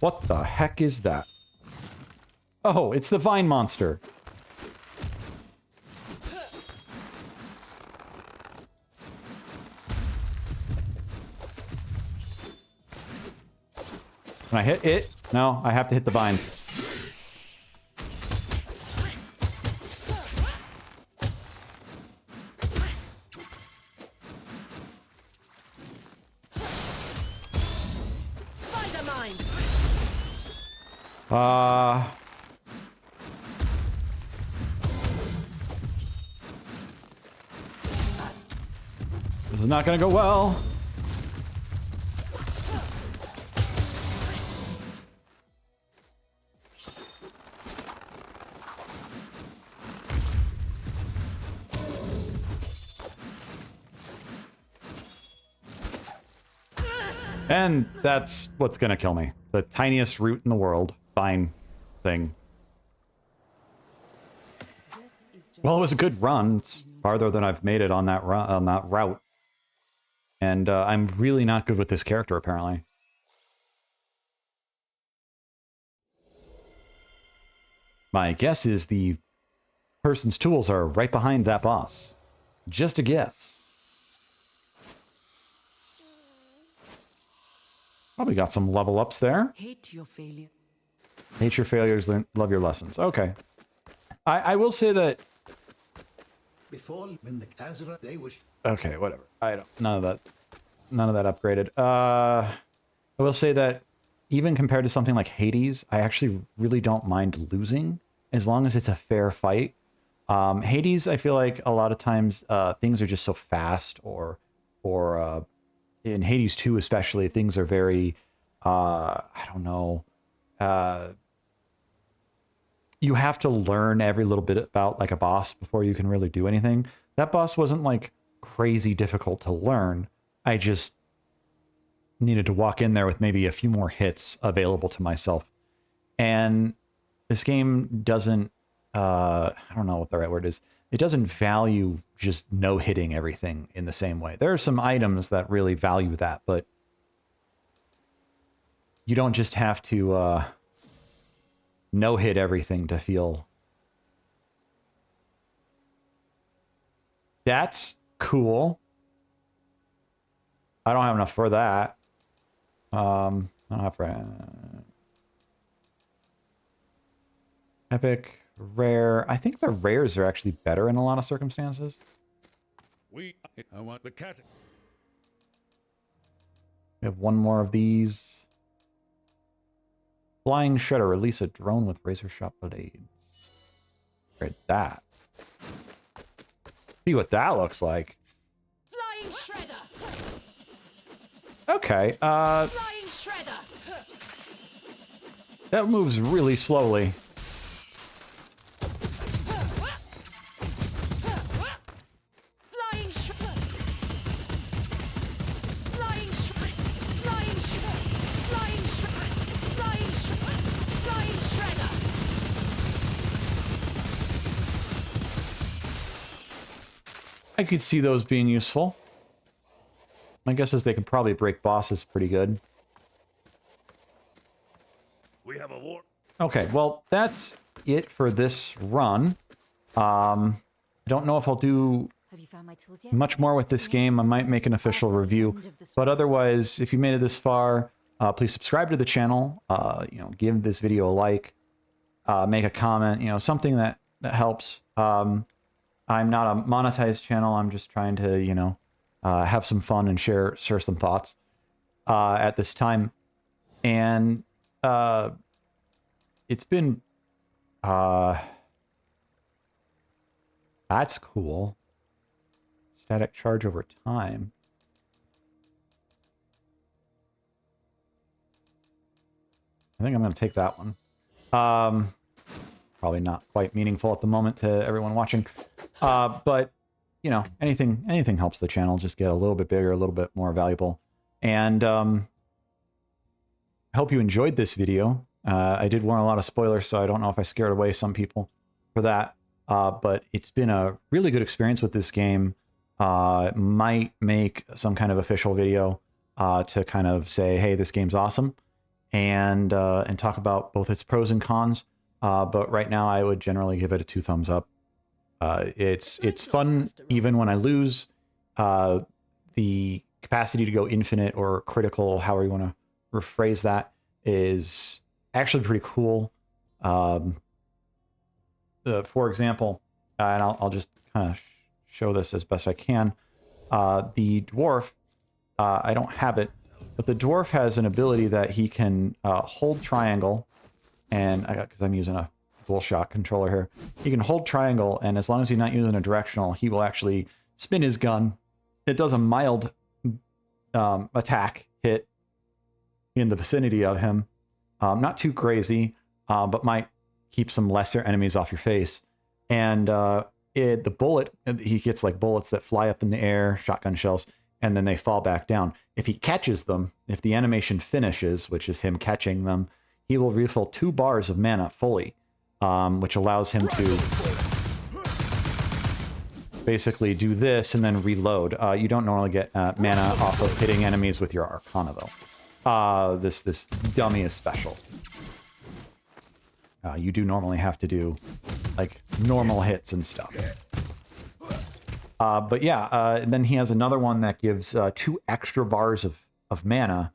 What the heck is that? Oh, it's the vine monster. Can I hit it? No, I have to hit the vines. Spider mine. This is not gonna go well. And that's what's gonna kill me. The tiniest root in the world. Fine thing. Well, it was a good run. It's farther than I've made it on that route. And I'm really not good with this character, apparently. My guess is the person's tools are right behind that boss. Just a guess. Probably got some level ups there. Hate your failure. Hate your failures, love your lessons. Okay. I will say that... Before, when the Khazra, they were... Okay, whatever. I don't... None of that upgraded. I will say that even compared to something like Hades, I actually really don't mind losing as long as it's a fair fight. Hades, I feel like a lot of times things are just so fast, or in Hades 2 especially, things are very, I don't know, you have to learn every little bit about like a boss before you can really do anything. That boss wasn't like crazy difficult to learn. I just needed to walk in there with maybe a few more hits available to myself. And this game doesn't, I don't know what the right word is. It doesn't value just no-hitting everything in the same way. There are some items that really value that, but you don't just have to no-hit everything to feel... That's cool. I don't have enough for that. I don't have for... Epic, rare. I think the rares are actually better in a lot of circumstances. I want the cat. We have one more of these. Flying Shredder. Release a drone with razor sharp blades. Read that. See what that looks like. Flying shredder. Okay, Flying shredder. that moves really slowly. Flying shredder. Flying shredder. Flying shredder. Flying shredder. Flying shredder. Flying shredder. I could see those being useful. My guess is they could probably break bosses pretty good. We have a war. Okay, well, that's it for this run. I don't know if I'll do Have you found my tools yet? much more with this game. I might make an official review. But otherwise, if you made it this far, please subscribe to the channel. Give this video a like. Make a comment. Something that helps. I'm not a monetized channel. I'm just trying to, have some fun and share some thoughts at this time. And it's been... that's cool. Static charge over time. I think I'm going to take that one. Probably not quite meaningful at the moment to everyone watching. But, anything helps the channel just get a little bit bigger, a little bit more valuable. And I hope you enjoyed this video. I did warn a lot of spoilers, so I don't know if I scared away some people for that. But it's been a really good experience with this game. Might make some kind of official video to kind of say, hey, this game's awesome, and talk about both its pros and cons. but right now I would generally give it a 2 thumbs up. It's fun even when I lose. The capacity to go infinite or critical, however you want to rephrase that, is actually pretty cool. For example, and I'll just kind of show this as best I can. The dwarf, I don't have it, but the dwarf has an ability that he can hold triangle, and because I'm using a DualShock controller here, he can hold triangle, and as long as he's not using a directional, he will actually spin his gun. It does a mild attack hit in the vicinity of him, not too crazy, but might keep some lesser enemies off your face. And the bullet, he gets like bullets that fly up in the air, shotgun shells, and then they fall back down. If he catches them, if the animation finishes, which is him catching them, he will refill 2 bars of mana fully, which allows him to basically do this and then reload. You don't normally get mana off of hitting enemies with your Arcana, though. This dummy is special. You do normally have to do like normal hits and stuff. But yeah, then he has another one that gives 2 extra bars of mana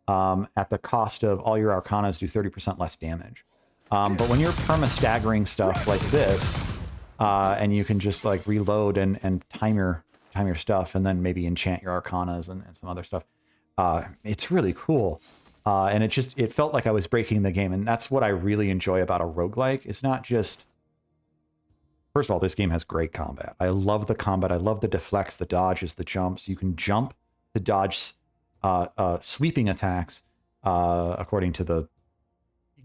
at the cost of all your Arcanas do 30% less damage. But when you're perma-staggering stuff like this, and you can just like reload and time your stuff, and then maybe enchant your Arcanas and some other stuff, it's really cool. And it felt like I was breaking the game, and that's what I really enjoy about a roguelike. It's not just... First of all, this game has great combat. I love the combat. I love the deflects, the dodges, the jumps. You can jump to dodge sweeping attacks, according to the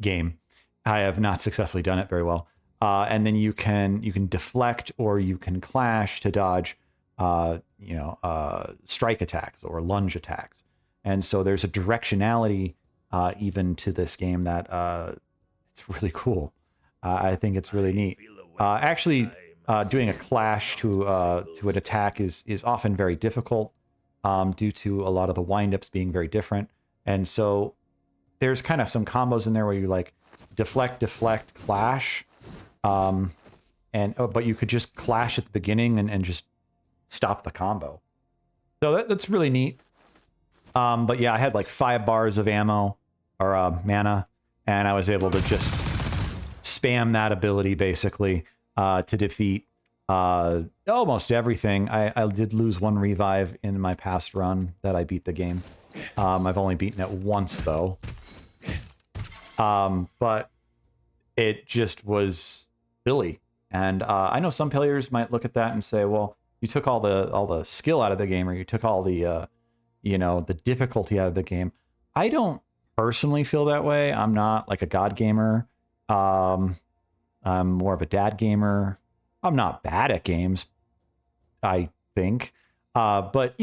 game. I have not successfully done it very well. And then you can deflect, or you can clash to dodge, strike attacks or lunge attacks. And so there's a directionality even to this game that it's really cool. I think it's really neat. Actually, doing a clash to an attack is often very difficult due to a lot of the windups being very different. And so there's kind of some combos in there where you like deflect, clash, but you could just clash at the beginning and just stop the combo. So that's really neat. But yeah, I had like 5 bars of ammo or mana, and I was able to just spam that ability basically to defeat almost everything. I did lose 1 revive in my past run that I beat the game. I've only beaten it once though. But it just was silly. And I know some players might look at that and say, well, you took all the skill out of the game, or you took all the the difficulty out of the game. I don't personally feel that way. I'm not like a god gamer. I'm more of a dad gamer. I'm not bad at games, I think. But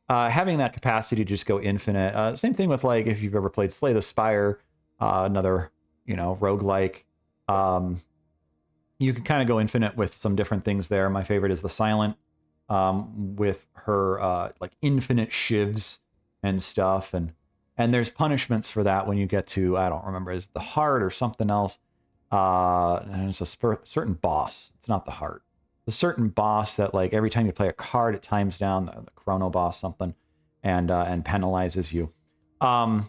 having that capacity to just go infinite. Same thing with like if you've ever played Slay the Spire, another roguelike. You can kind of go infinite with some different things there. My favorite is the Silent, with her like infinite shivs and stuff, and there's punishments for that when you get to, I don't remember, is the heart or something else. And it's a certain boss. It's not the heart. A certain boss that like every time you play a card, it times down the chrono boss something, and penalizes you. And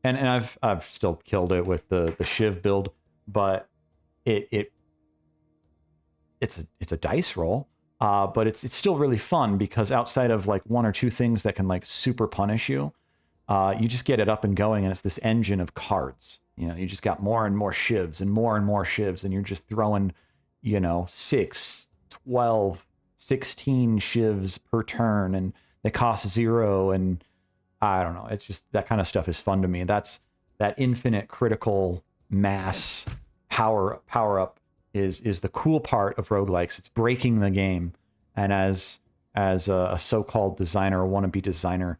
I've still killed it with the shiv build, but it's a dice roll. But it's still really fun because outside of like 1 or 2 things that can like super punish you, you just get it up and going, and it's this engine of cards. You just got more and more shivs and more shivs, and you're just throwing, 6, 12, 16 shivs per turn, and they cost 0, and I don't know. It's just that kind of stuff is fun to me. That's that infinite critical mass power up is the cool part of roguelikes. It's breaking the game. And as a so-called designer or wannabe designer,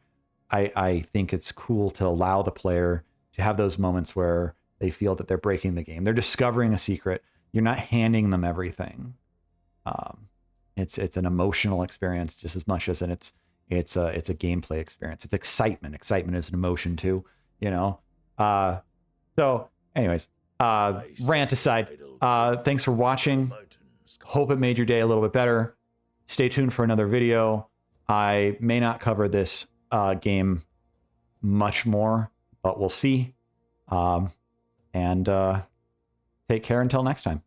I think it's cool to allow the player to have those moments where they feel that they're breaking the game. They're discovering a secret. You're not handing them everything. It's an emotional experience just as much as it's a gameplay experience. It's excitement. Excitement is an emotion too, So anyways, rant aside, thanks for watching. Hope it made your day a little bit better. Stay tuned for another video. I may not cover this game much more, but we'll see. And take care until next time.